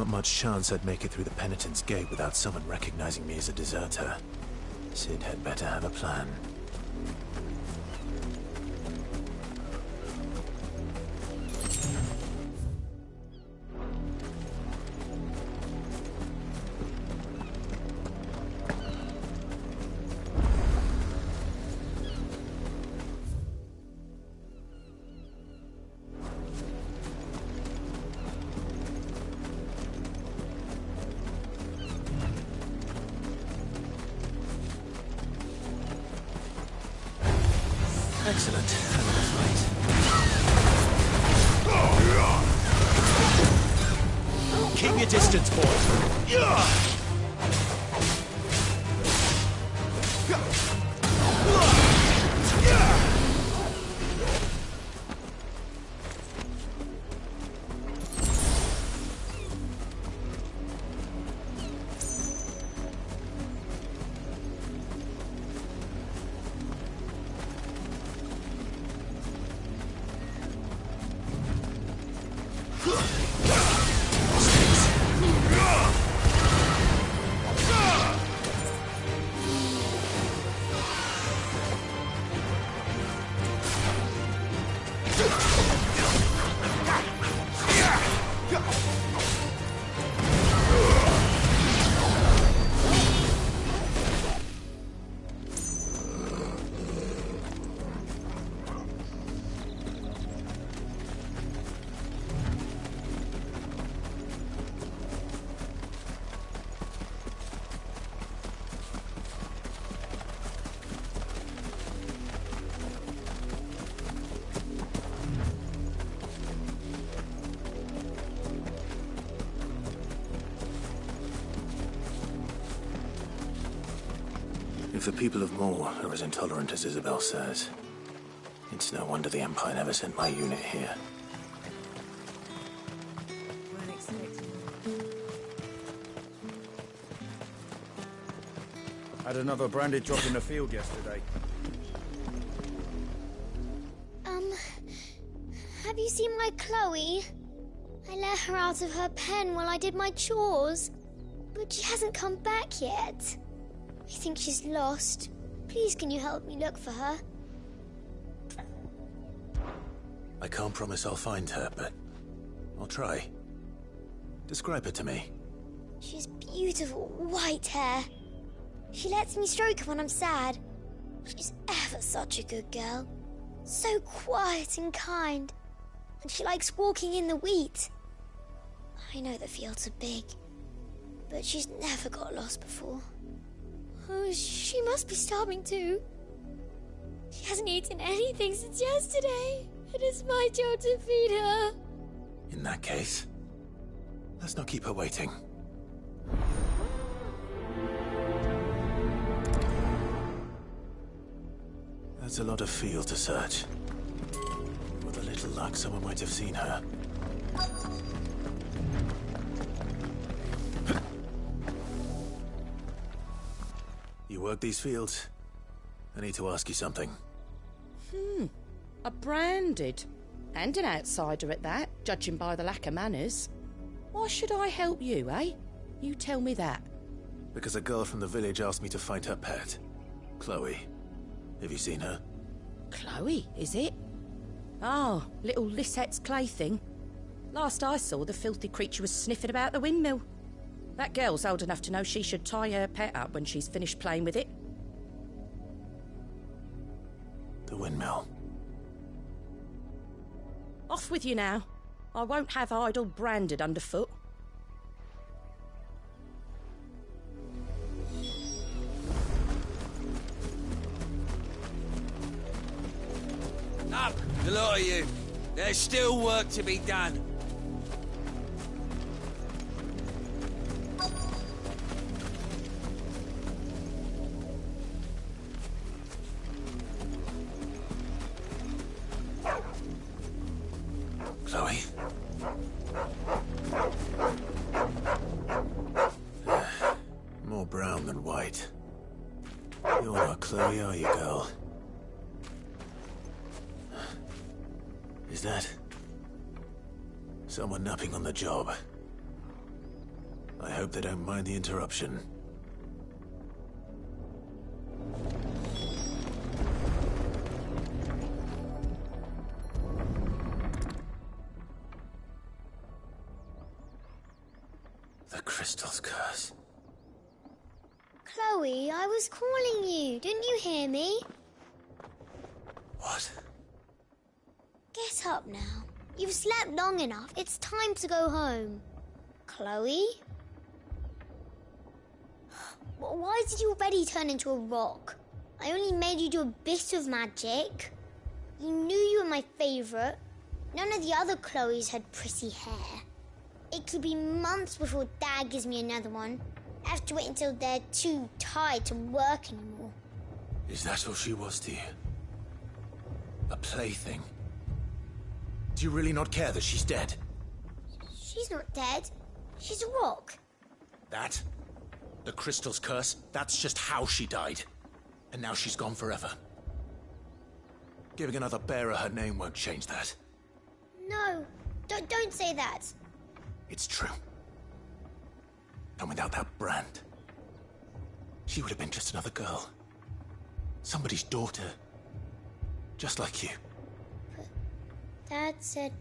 not much chance I'd make it through the Penitent's Gate without someone recognizing me as a deserter. Sid had better have a plan. Excellent. Another fight. Keep your distance, boys. If the people of Maul are as intolerant as Isabel says, it's no wonder the Empire never sent my unit here. Had another branded drop in the field yesterday. Have you seen my Chloe? I let her out of her pen while I did my chores, but she hasn't come back yet. I think she's lost. Please, can you help me look for her? I can't promise I'll find her, but I'll try. Describe her to me. She's beautiful white hair. She lets me stroke her when I'm sad. She's ever such a good girl. So quiet and kind. And she likes walking in the wheat. I know the fields are big, but she's never got lost before. Oh, she must be starving too. She hasn't eaten anything since yesterday, and it's my job to feed her. In that case, let's not keep her waiting. That's a lot of field to search. With a little luck, someone might have seen her. You work these fields? I need to ask you something. A branded. And an outsider at that, judging by the lack of manners. Why should I help you, eh? You tell me that. Because a girl from the village asked me to find her pet. Chloe. Have you seen her? Chloe, is it? Oh, little Lisette's plaything. Last I saw, the filthy creature was sniffing about the windmill. That girl's old enough to know she should tie her pet up when she's finished playing with it. The windmill. Off with you now. I won't have idle branded underfoot. Up, the lot of you. There's still work to be done. Chloe? More brown than white. You're not Chloe, are you, girl? Is that someone napping on the job? I hope they don't mind the interruption. The crystal's curse. Chloe, I was calling you. Didn't you hear me? What? Get up now. You've slept long enough. It's time to go home. Chloe? Why did you already turn into a rock? I only made you do a bit of magic. You knew you were my favourite. None of the other Chloes had pretty hair. It could be months before Dad gives me another one. I have to wait until they're too tired to work anymore. Is that all she was to you? A plaything? Do you really not care that she's dead? She's not dead. She's a rock. That? The crystal's curse? That's just how she died. And now she's gone forever. Giving another bearer her name won't change that. No, don't say that. It's true. And without that brand, she would have been just another girl. Somebody's daughter. Just like you. But Dad said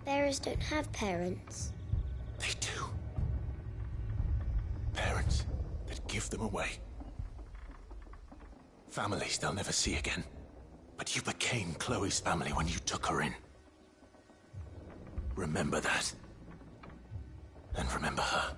bearers don't have parents. They do. Parents that give them away. Families they'll never see again. But you became Chloe's family when you took her in. Remember that. And remember her.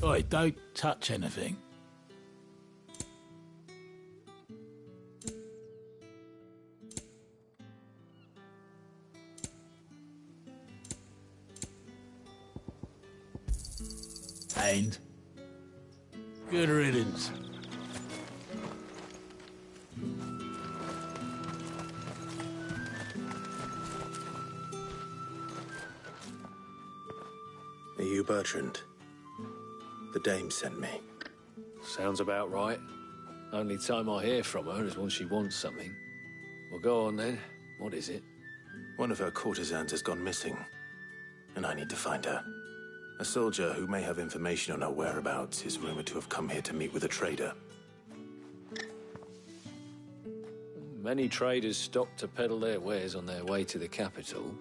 Oi, don't touch anything. And good riddance. Are you Bertrand? The dame sent me. Sounds about right. Only time I hear from her is when she wants something. Well, go on then. What is it? One of her courtesans has gone missing, and I need to find her. A soldier who may have information on her whereabouts is rumored to have come here to meet with a trader. Many traders stop to peddle their wares on their way to the capital,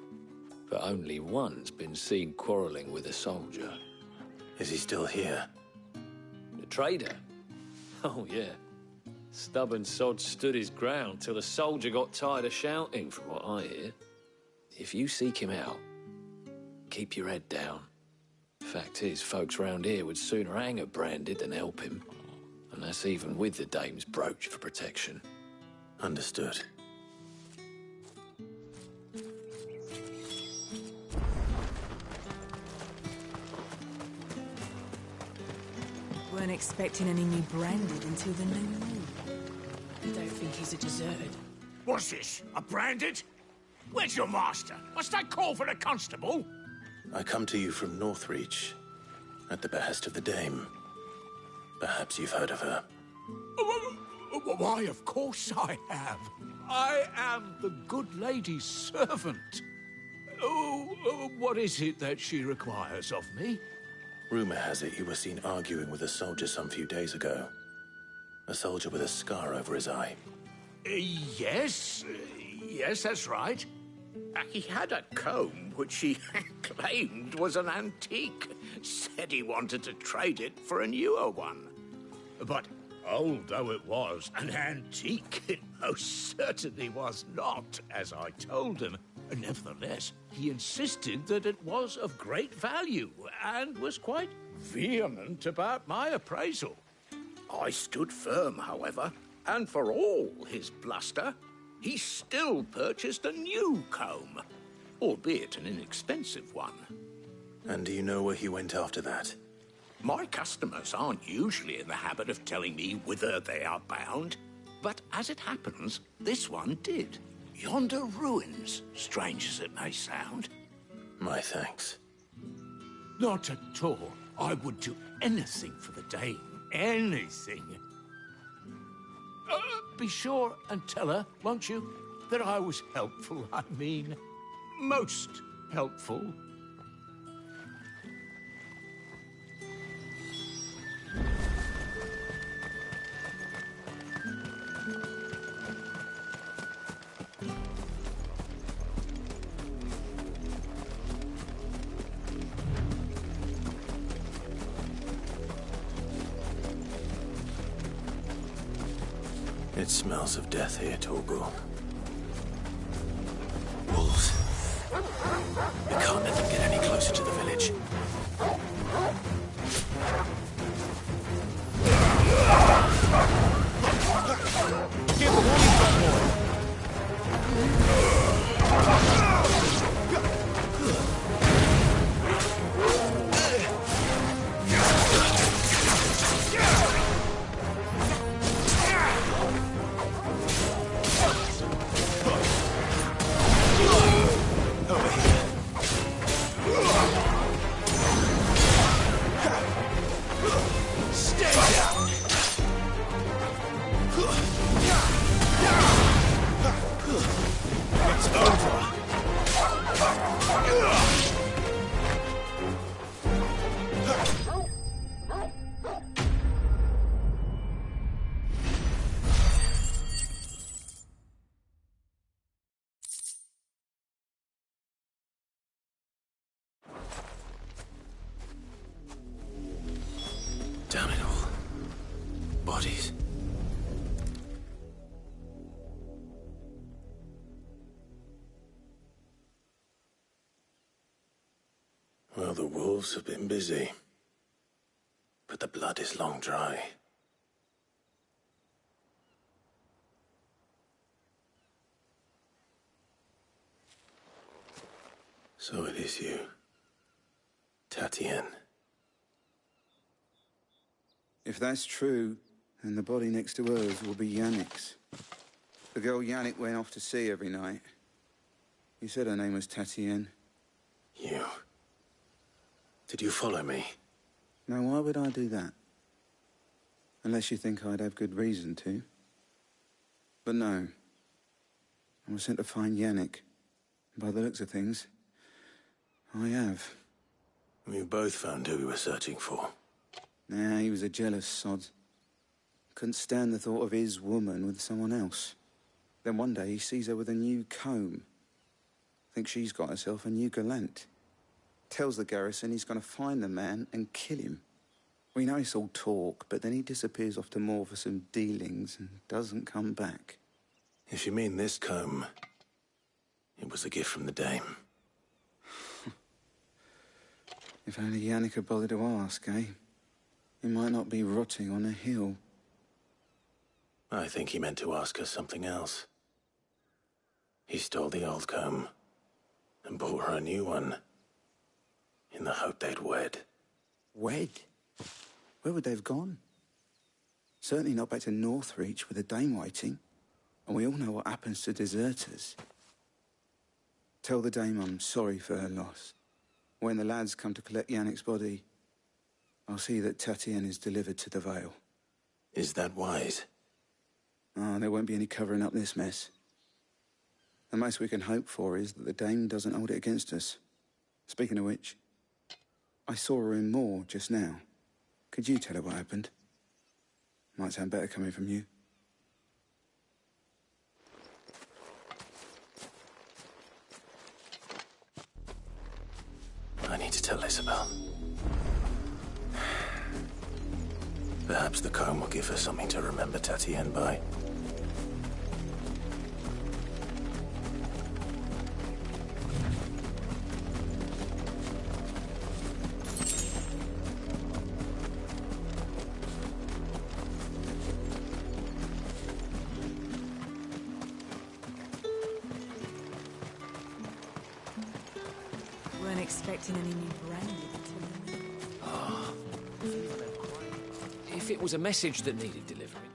but only one's been seen quarrelling with a soldier. Is he still here? The trader? Oh, yeah. Stubborn sod stood his ground till the soldier got tired of shouting, from what I hear. If you seek him out, keep your head down. Fact is, folks round here would sooner hang a branded than help him. And that's even with the dame's brooch for protection. Understood. Weren't expecting any new branded until the new moon. I don't think he's a deserted. What's this? A branded? Where's your master? Must I call for the constable? I come to you from Northreach, at the behest of the dame. Perhaps you've heard of her. Why, of course I have. I am the good lady's servant. What is it that she requires of me? Rumor has it you were seen arguing with a soldier some few days ago. A soldier with a scar over his eye. Yes, that's right. He had a comb which he claimed was an antique. Said he wanted to trade it for a newer one. But old though it was, an antique it most certainly was not, as I told him. Nevertheless, he insisted that it was of great value and was quite vehement about my appraisal. I stood firm, however, and for all his bluster, he still purchased a new comb, albeit an inexpensive one. And do you know where he went after that? My customers aren't usually in the habit of telling me whither they are bound, but as it happens, this one did. Yonder ruins, strange as it may sound. My thanks. Not at all. I would do anything for the dame. Anything. Be sure and tell her, won't you, that I was helpful, I mean, most helpful. It smells of death here, Torgal. Wolves. We can't let them get any closer to the village. Give the warning, boy. Damn it all. Bodies. Well, the wolves have been busy. But the blood is long dry. So it is you, Tatienne. If that's true, then the body next to hers will be Yannick's. The girl Yannick went off to see every night. You said her name was Tatienne. You. Did you follow me? Now, why would I do that? Unless you think I'd have good reason to. But no. I was sent to find Yannick. By the looks of things, I have. We both found who we were searching for. Nah, he was a jealous sod. Couldn't stand the thought of his woman with someone else. Then one day he sees her with a new comb. Thinks she's got herself a new gallant. Tells the garrison he's going to find the man and kill him. We know it's all talk, but then he disappears off to Moor for some dealings and doesn't come back. If you mean this comb, it was a gift from the dame. If only Yannick had bothered to ask, eh? He might not be rotting on a hill. I think he meant to ask her something else. He stole the old comb and bought her a new one in the hope they'd wed. Wed? Where would they have gone? Certainly not back to Northreach with a dame waiting. And we all know what happens to deserters. Tell the dame I'm sorry for her loss. When the lads come to collect Yannick's body, I'll see that Tatienne is delivered to the Vale. Is that wise? Ah, there won't be any covering up this mess. The most we can hope for is that the dame doesn't hold it against us. Speaking of which, I saw her in Moor just now. Could you tell her what happened? Might sound better coming from you. I need to tell Isabel. Perhaps the comb will give her something to remember Tatienne by. expecting any new branded until the new If it was a message that needed delivering.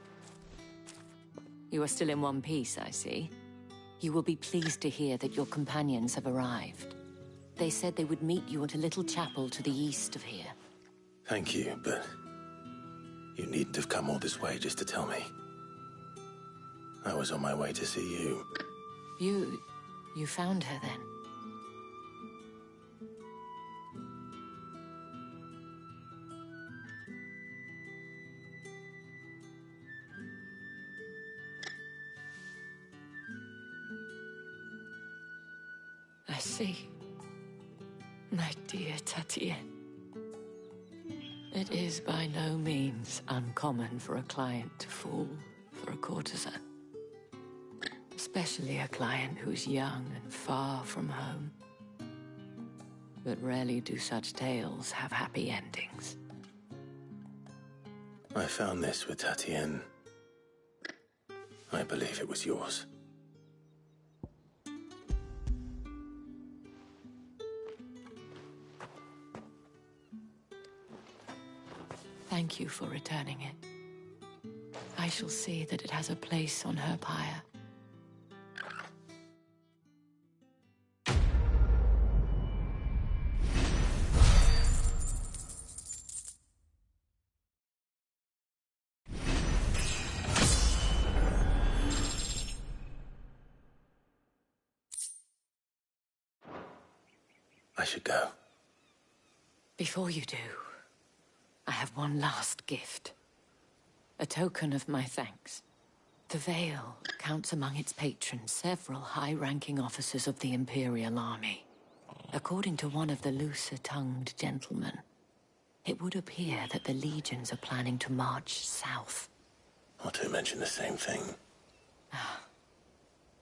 You are still in one piece, I see. You will be pleased to hear that your companions have arrived. They said they would meet you at a little chapel to the east of here. Thank you, but you needn't have come all this way just to tell me. I was on my way to see you. You found her then? I see. My dear Tatienne. It is by no means uncommon for a client to fall for a courtesan. Especially a client who's young and far from home. But rarely do such tales have happy endings. I found this with Tatienne. I believe it was yours. Thank you for returning it. I shall see that it has a place on her pyre. I should go. Before you do, I have one last gift. A token of my thanks. The Vale counts among its patrons several high-ranking officers of the Imperial Army. According to one of the looser-tongued gentlemen, it would appear that the legions are planning to march south. Or to mention the same thing.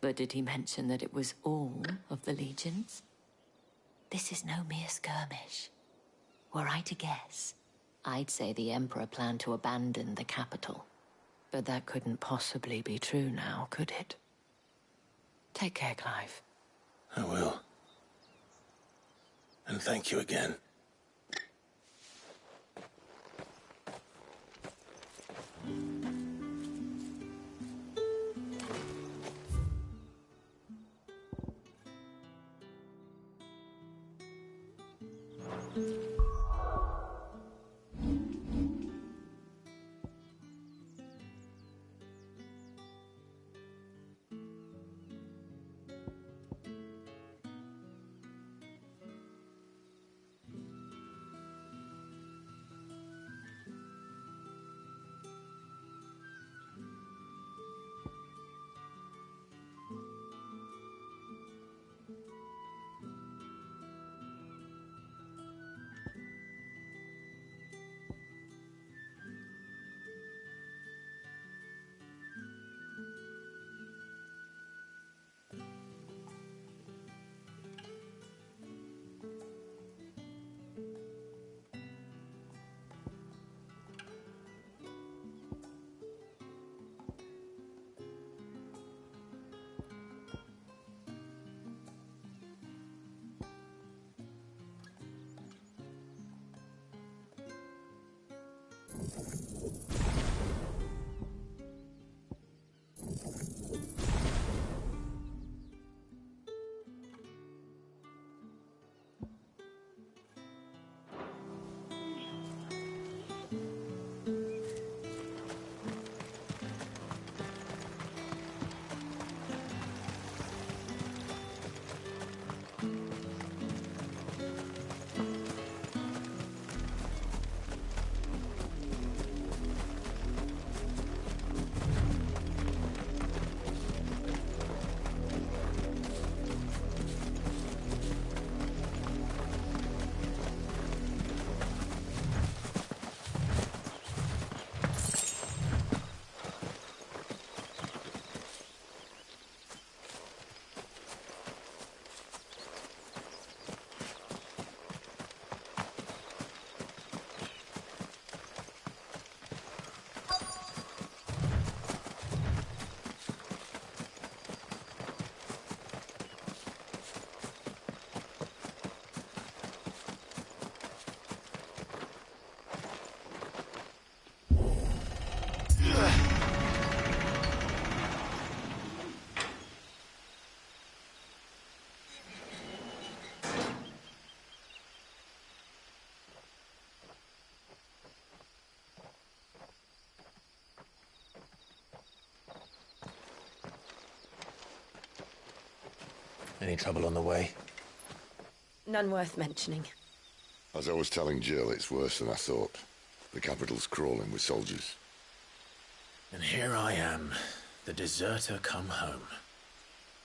But did he mention that it was all of the legions? This is no mere skirmish. Were I to guess, I'd say the Emperor planned to abandon the capital. But that couldn't possibly be true now, could it? Take care, Clive. I will. And thank you again. Any trouble on the way? None worth mentioning. As I was telling Jill, it's worse than I thought. The capital's crawling with soldiers. And here I am, the deserter come home.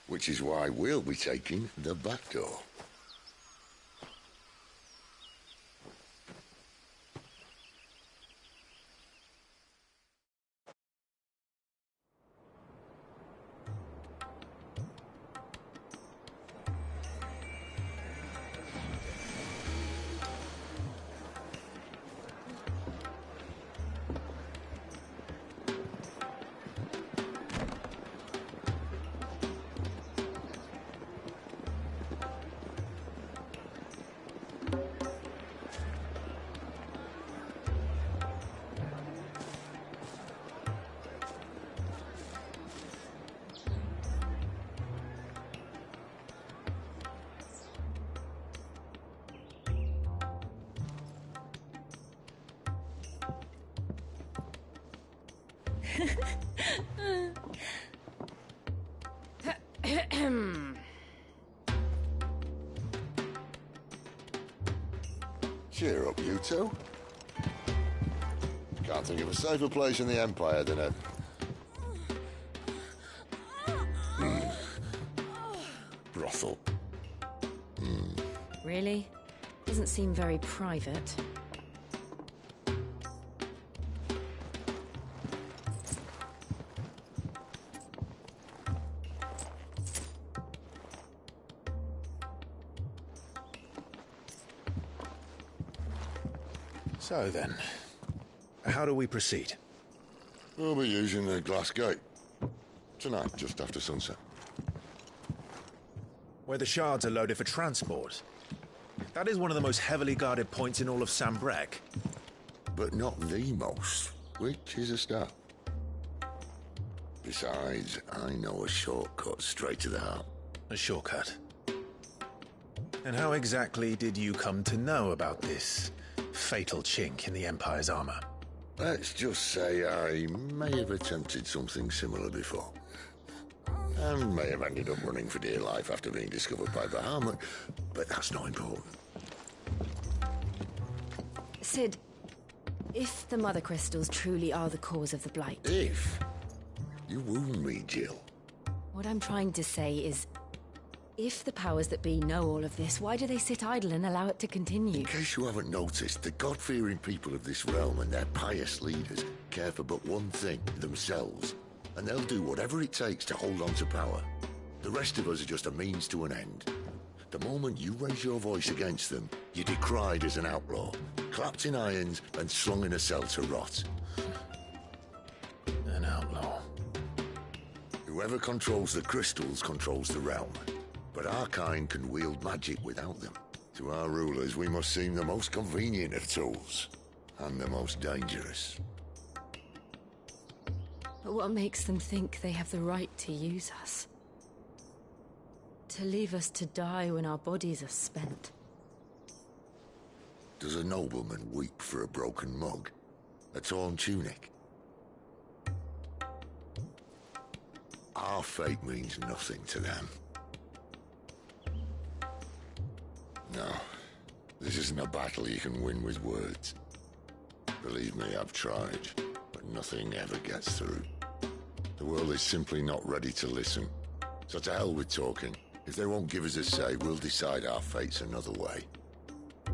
Which is why we'll be taking the back door. Cheer up, you two. Can't think of a safer place in the Empire than a... brothel. Really? Doesn't seem very private. So then, how do we proceed? We'll be using the glass gate. Tonight, just after sunset. Where the shards are loaded for transport. That is one of the most heavily guarded points in all of Sambrek. But not the most, which is a start. Besides, I know a shortcut straight to the heart. A shortcut. And how exactly did you come to know about this fatal chink in the Empire's armor? Let's just say I may have attempted something similar before. And may have ended up running for dear life after being discovered by Bahamut, but that's not important. Sid, if the Mother Crystals truly are the cause of the Blight... If? You wound me, Jill. What I'm trying to say is, if the powers that be know all of this, why do they sit idle and allow it to continue? In case you haven't noticed, the God-fearing people of this realm and their pious leaders care for but one thing, themselves. And they'll do whatever it takes to hold on to power. The rest of us are just a means to an end. The moment you raise your voice against them, you're decried as an outlaw, clapped in irons and slung in a cell to rot. An outlaw. Whoever controls the crystals controls the realm. But our kind can wield magic without them. To our rulers, we must seem the most convenient of tools. And the most dangerous. But what makes them think they have the right to use us? To leave us to die when our bodies are spent? Does a nobleman weep for a broken mug? A torn tunic? Our fate means nothing to them. No, this isn't a battle you can win with words. Believe me, I've tried, but nothing ever gets through. The world is simply not ready to listen. So to hell with talking. If they won't give us a say, we'll decide our fates another way.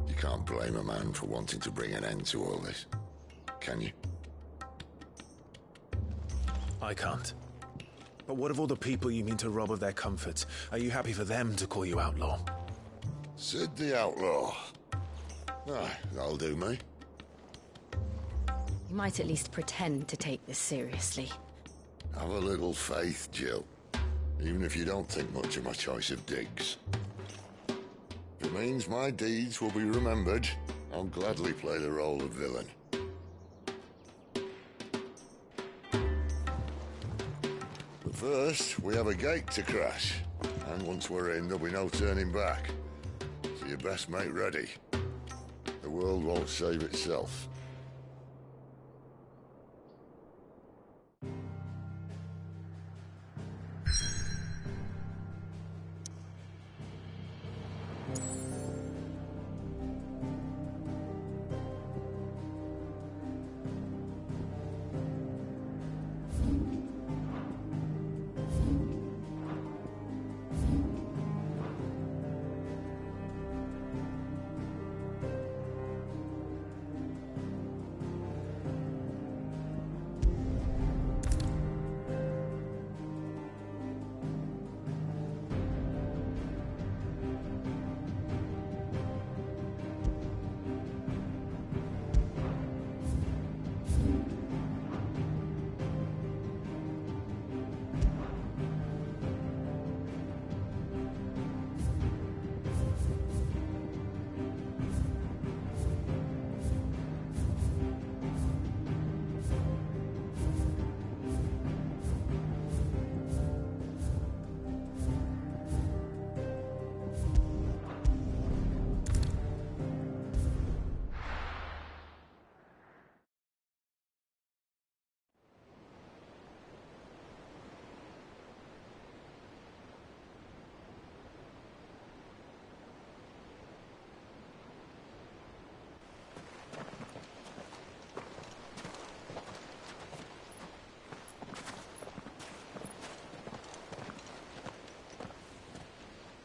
You can't blame a man for wanting to bring an end to all this, can you? I can't. But what of all the people you mean to rob of their comforts? Are you happy for them to call you outlaw? Sid the Outlaw. Ah, that'll do me. You might at least pretend to take this seriously. Have a little faith, Jill. Even if you don't think much of my choice of digs. If it means my deeds will be remembered, I'll gladly play the role of villain. But first, we have a gate to crash. And once we're in, there'll be no turning back. So you best make ready. The world won't save itself.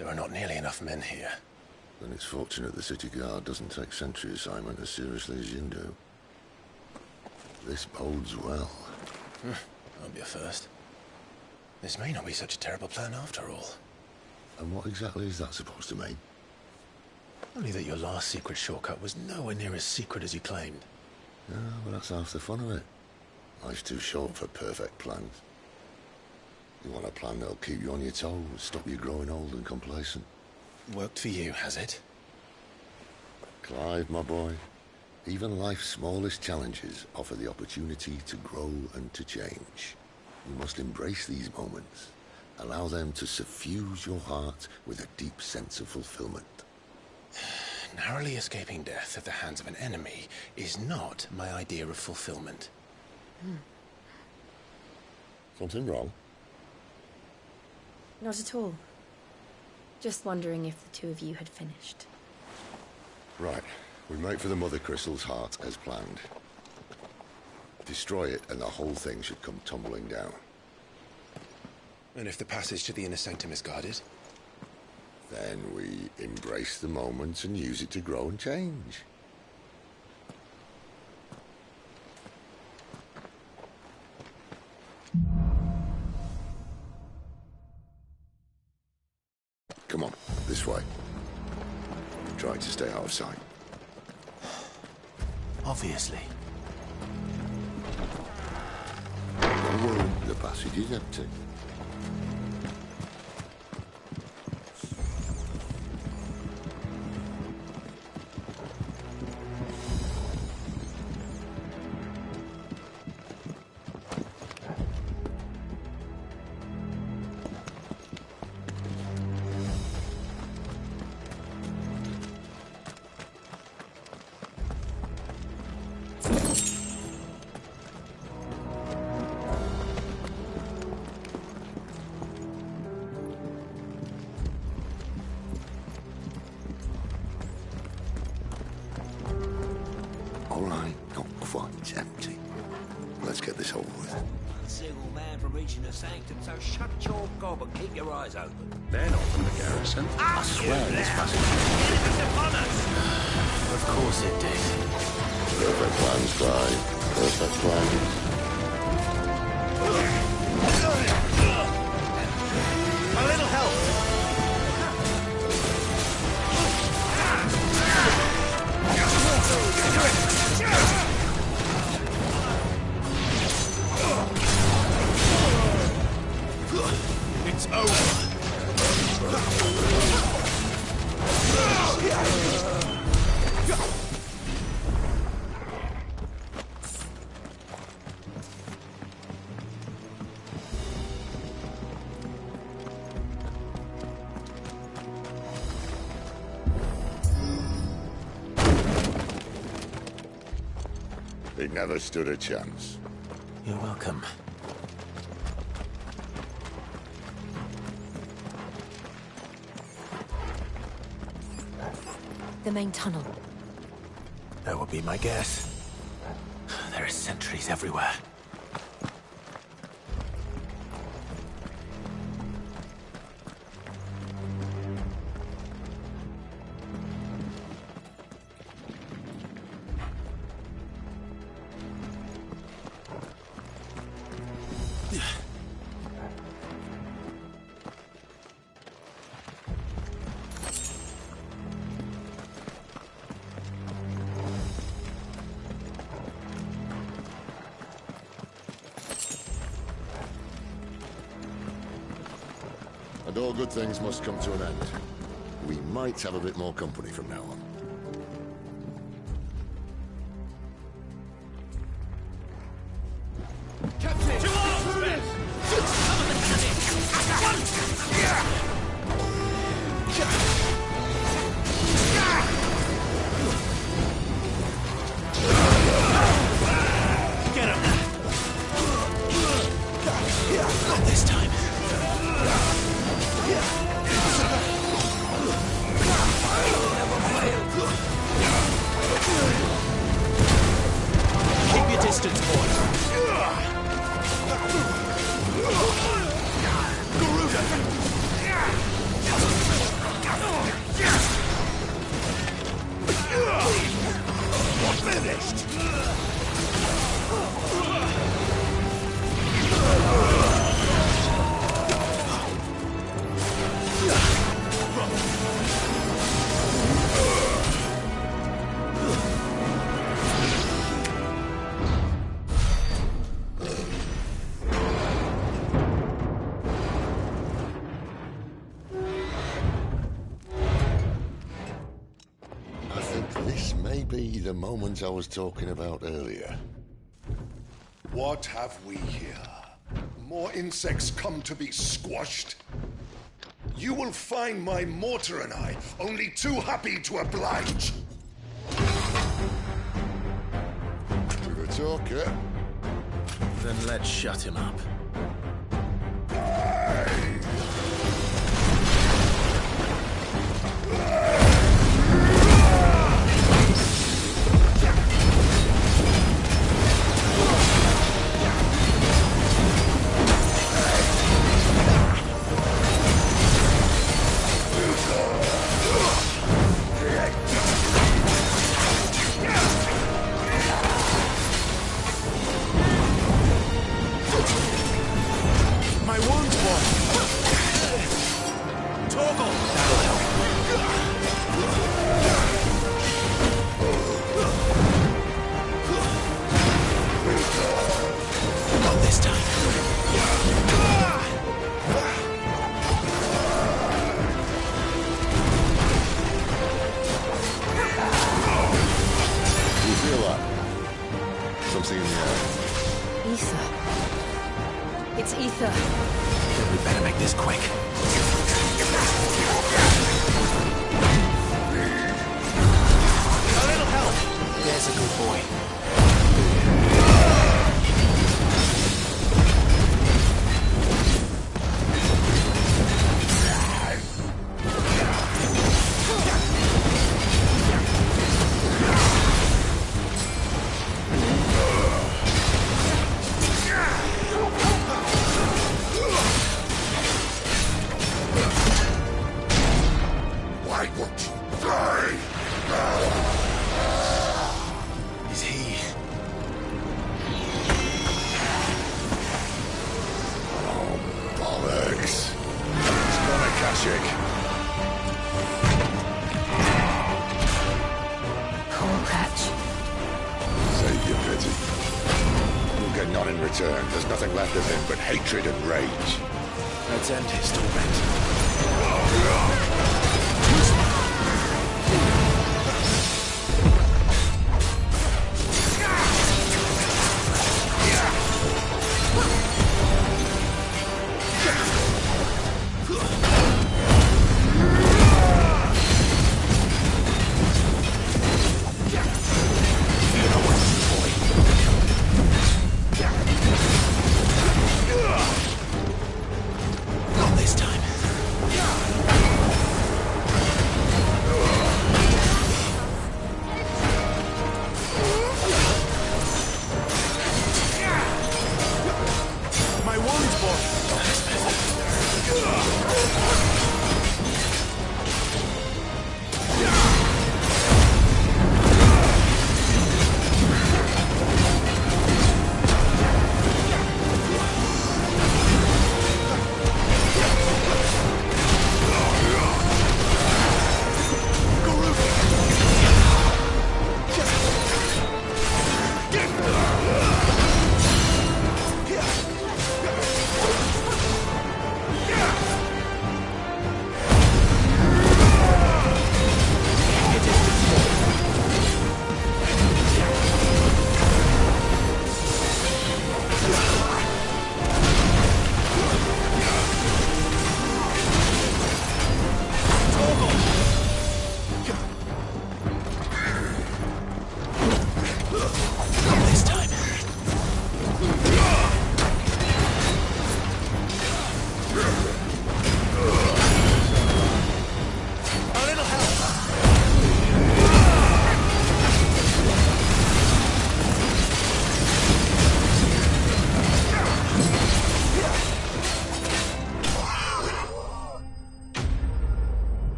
There are not nearly enough men here. Then it's fortunate the city guard doesn't take sentry assignment as seriously as you do. This bodes well. Won't be a first. This may not be such a terrible plan after all. And what exactly is that supposed to mean? Only that your last secret shortcut was nowhere near as secret as you claimed. Yeah, but that's half the fun of it. Life's too short for perfect plans. You want a plan that'll keep you on your toes, stop you growing old and complacent. Worked for you, has it? Clive, my boy, even life's smallest challenges offer the opportunity to grow and to change. You must embrace these moments. Allow them to suffuse your heart with a deep sense of fulfillment. Narrowly escaping death at the hands of an enemy is not my idea of fulfillment. Something wrong? Not at all. Just wondering if the two of you had finished. Right. We make for the Mother Crystal's heart as planned. Destroy it and the whole thing should come tumbling down. And if the passage to the inner sanctum is guarded? Then we embrace the moment and use it to grow and change. Come on, this way. Try to stay out of sight. Obviously. Don't worry, the passage is empty. All right, not quite empty. Let's get this over with. One single man for reaching the sanctum, so shut your gob and keep your eyes open. They're not from the garrison. I swear this passage. Enemies upon us! Of course it did. Perfect plans, Clive. Perfect plans. A little help! It's over. They never stood a chance. You're welcome. The main tunnel. That would be my guess. There are sentries everywhere. And all good things must come to an end. We might have a bit more company from now on. Captain! To arms, men! Cover the Get him! Not this time. Never failed. the moment I was talking about earlier. What have we here? More insects come to be squashed? You will find my mortar and I only too happy to oblige. To the talker. Then let's shut him up. There's nothing left of him but hatred and rage. Let's end his torment.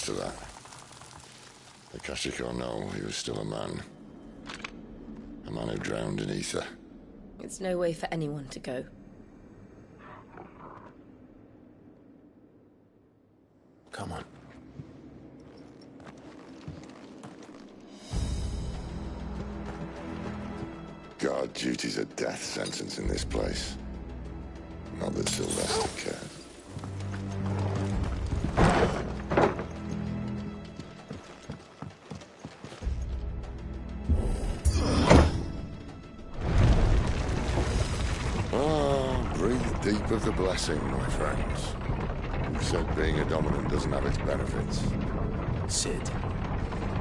To that. Akashic or no, he was still a man. A man who drowned in ether. It's no way for anyone to go. Come on. Our duty's a death sentence in this place. Not that Sylvester cares. Breathe deep of the blessing, my friends. Who said being a dominant doesn't have its benefits? Sid,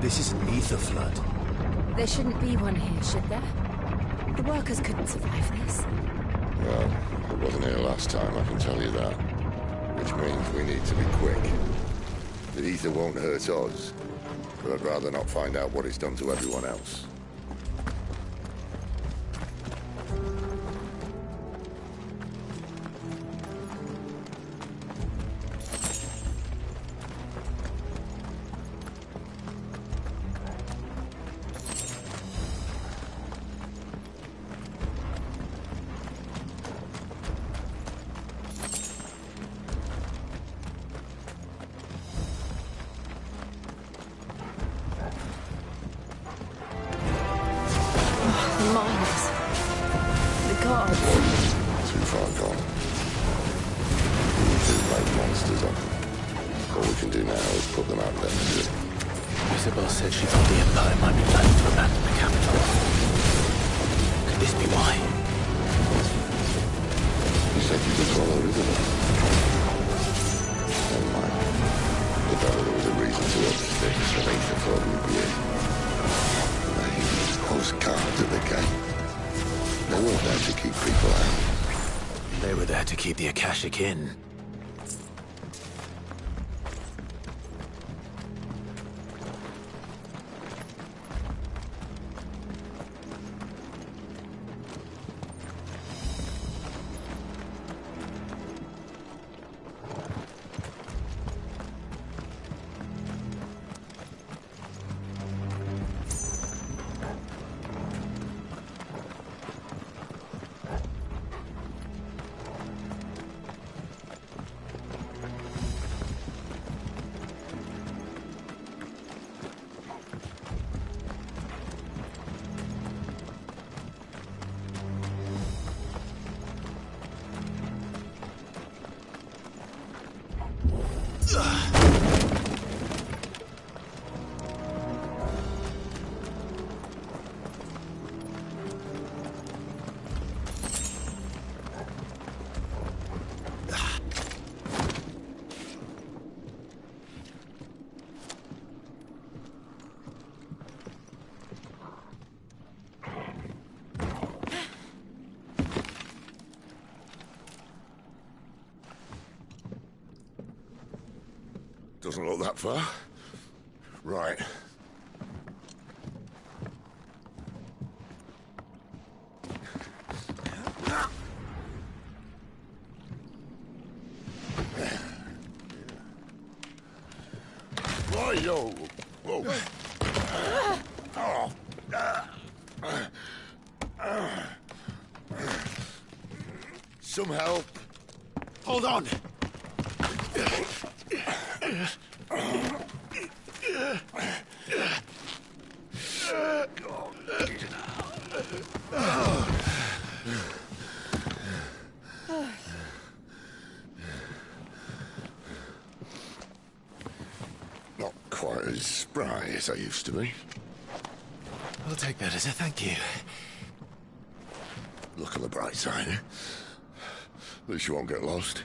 this is an ether flood. There shouldn't be one here, should there? The workers couldn't survive this. Well, it wasn't here last time, I can tell you that. Which means we need to be quick. The ether won't hurt us, but I'd rather not find out what it's done to everyone else. Keep the Akashic in. Doesn't look that far. Right. Why-yo! Whoa! Some help. Hold on! Not quite as spry as I used to be. I'll take that as a thank you. Look on the bright side, eh? At least you won't get lost.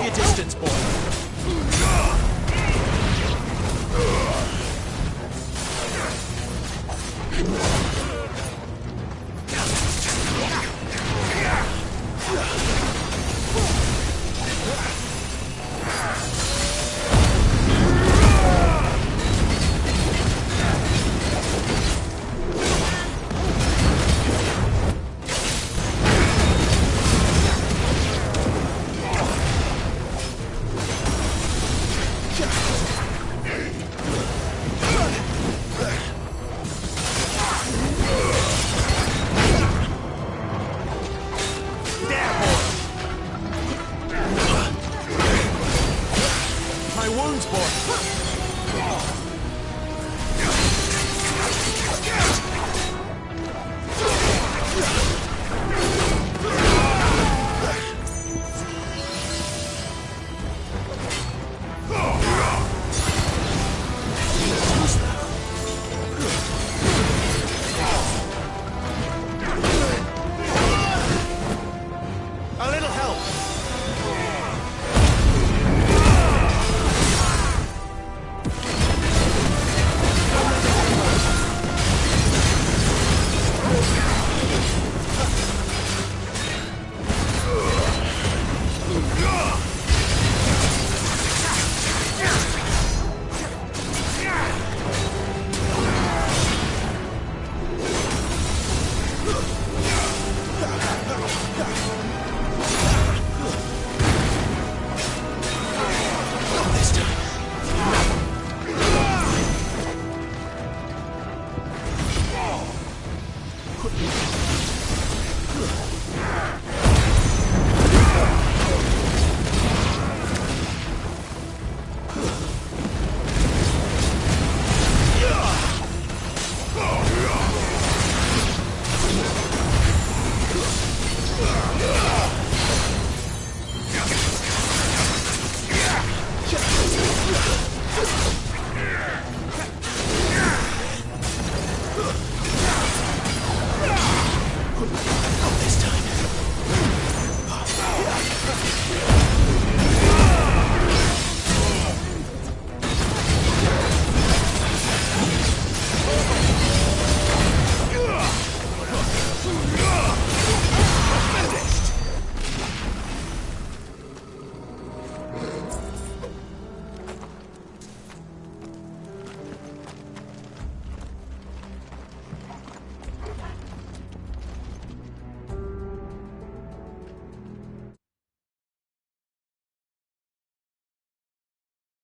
Keep your distance, boy. My wounds, boy.